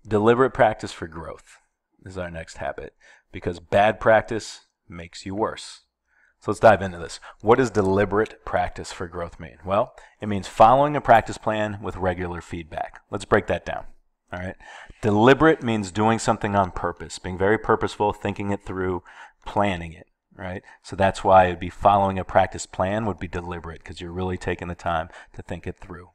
Deliberate practice for growth is our next habit, because bad practice makes you worse. So let's dive into this. What does deliberate practice for growth mean? Well, it means following a practice plan with regular feedback. Let's break that down. All right. Deliberate means doing something on purpose, being very purposeful, thinking it through, planning it. Right? So that's why it'd be following a practice plan would be deliberate, because you're really taking the time to think it through.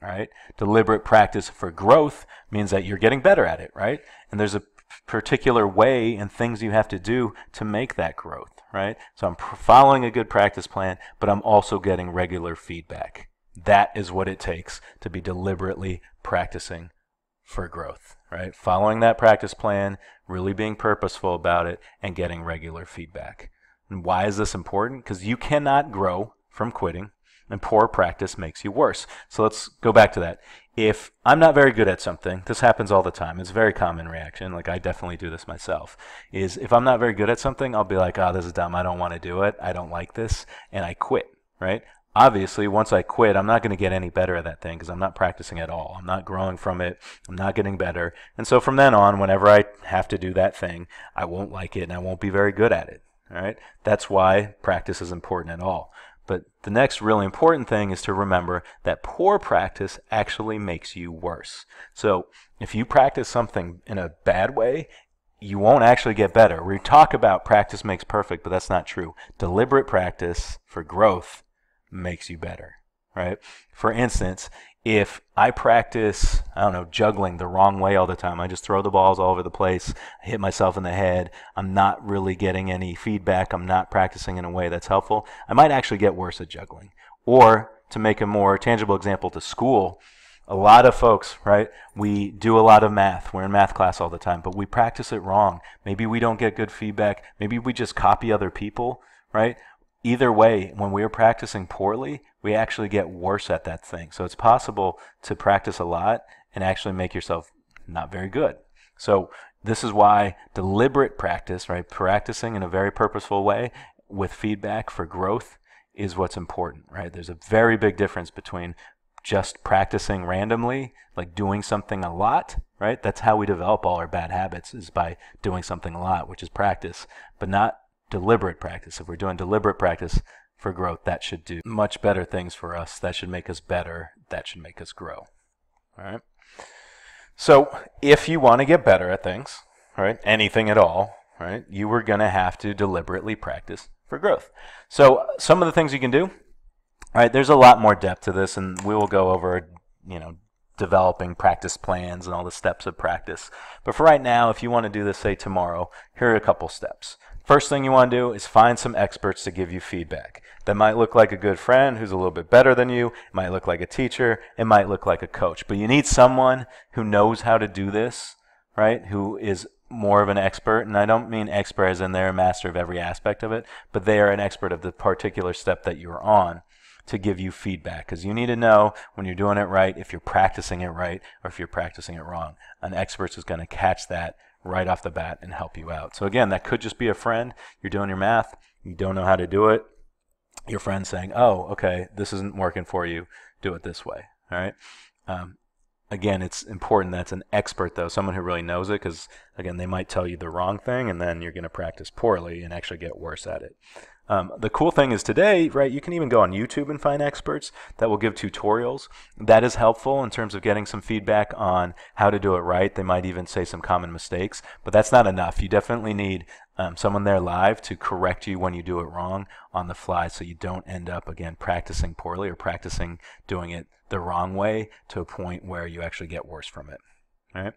All right? Deliberate practice for growth means that you're getting better at it, right? And there's a particular way and things you have to do to make that growth, right? So I'm following a good practice plan, but I'm also getting regular feedback. That is what it takes to be deliberately practicing for growth, right? Following that practice plan, really being purposeful about it, and getting regular feedback. And why is this important? Because you cannot grow from quitting, and poor practice makes you worse. So let's go back to that. If I'm not very good at something, this happens all the time. It's a very common reaction. Like, I definitely do this myself. Is if I'm not very good at something, I'll be like, oh, this is dumb. I don't want to do it. I don't like this. And I quit, right? Obviously, once I quit, I'm not going to get any better at that thing because I'm not practicing at all. I'm not growing from it. I'm not getting better. And so from then on, whenever I have to do that thing, I won't like it and I won't be very good at it. All right? That's why practice is important at all. But the next really important thing is to remember that poor practice actually makes you worse. So if you practice something in a bad way, you won't actually get better. We talk about practice makes perfect, but that's not true. Deliberate practice for growth makes you better, right? For instance, if I practice, I don't know, juggling the wrong way all the time, I just throw the balls all over the place, I hit myself in the head, I'm not really getting any feedback, I'm not practicing in a way that's helpful, I might actually get worse at juggling. Or, to make a more tangible example to school, a lot of folks, right, we do a lot of math, we're in math class all the time, but we practice it wrong. Maybe we don't get good feedback, maybe we just copy other people, right? Either way, when we are practicing poorly, we actually get worse at that thing. So it's possible to practice a lot and actually make yourself not very good. So this is why deliberate practice, right, practicing in a very purposeful way with feedback for growth is what's important, right? There's a very big difference between just practicing randomly, like doing something a lot, right? That's how we develop all our bad habits, is by doing something a lot, which is practice, but not deliberate practice. If we're doing deliberate practice for growth, that should do much better things for us. That should make us better. That should make us grow. All right. So if you want to get better at things, right, anything at all, right, you are going to have to deliberately practice for growth. So some of the things you can do, right, there's a lot more depth to this, and we will go over, developing practice plans and all the steps of practice. But for right now, if you want to do this, say tomorrow, here are a couple steps. First thing you want to do is find some experts to give you feedback. That might look like a good friend who's a little bit better than you. It might look like a teacher. It might look like a coach. But you need someone who knows how to do this, right? Who is more of an expert. And I don't mean expert as in they're a master of every aspect of it, but they are an expert of the particular step that you're on to give you feedback. Because you need to know when you're doing it right, if you're practicing it right, or if you're practicing it wrong. An expert is going to catch that right off the bat and help you out. So again, that could just be a friend. You're doing your math, you don't know how to do it. Your friend's saying, oh, okay, this isn't working for you. Do it this way. All right. Again, it's important that it's an expert, though, someone who really knows it, because, again, they might tell you the wrong thing, and then you're going to practice poorly and actually get worse at it. The cool thing is today, right, you can even go on YouTube and find experts that will give tutorials. That is helpful in terms of getting some feedback on how to do it right. They might even say some common mistakes, but that's not enough. You definitely need someone there live to correct you when you do it wrong on the fly, so you don't end up, again, practicing poorly or practicing doing it the wrong way to a point where you actually get worse from it. All right?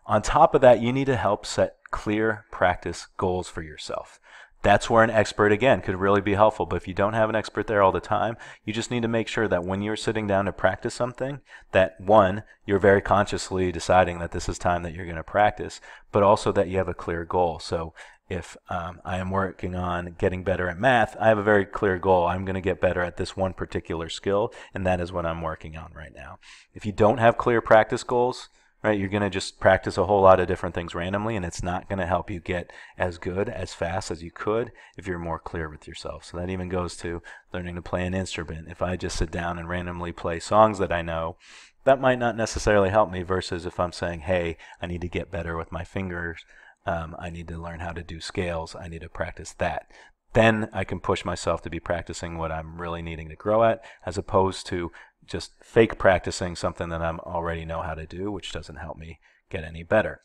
On top of that, you need to help set clear practice goals for yourself. That's where an expert, again, could really be helpful. But if you don't have an expert there all the time, you just need to make sure that when you're sitting down to practice something, that one, you're very consciously deciding that this is time that you're going to practice, but also that you have a clear goal. So if I am working on getting better at math, I have a very clear goal. I'm going to get better at this one particular skill, and that is what I'm working on right now. If you don't have clear practice goals, right, you're going to just practice a whole lot of different things randomly, and it's not going to help you get as good as fast as you could if you're more clear with yourself. So that even goes to learning to play an instrument. If I just sit down and randomly play songs that I know, that might not necessarily help me versus if I'm saying, hey, I need to get better with my fingers, I need to learn how to do scales, I need to practice that. Then I can push myself to be practicing what I'm really needing to grow at, as opposed to just fake practicing something that I already know how to do, which doesn't help me get any better.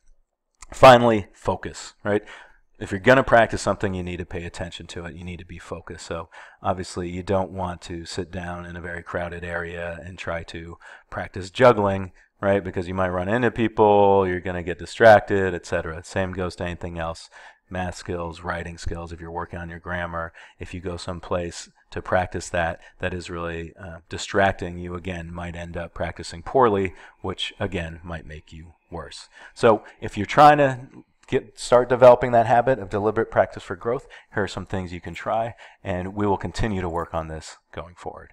Finally, focus, right? If you're going to practice something, you need to pay attention to it. You need to be focused. So obviously you don't want to sit down in a very crowded area and try to practice juggling, right? Because you might run into people, you're going to get distracted, etc. Same goes to anything else. Math skills, writing skills, if you're working on your grammar, if you go someplace to practice that is really distracting, you again might end up practicing poorly, which again might make you worse. So if you're trying to start developing that habit of deliberate practice for growth, here are some things you can try, and we will continue to work on this going forward.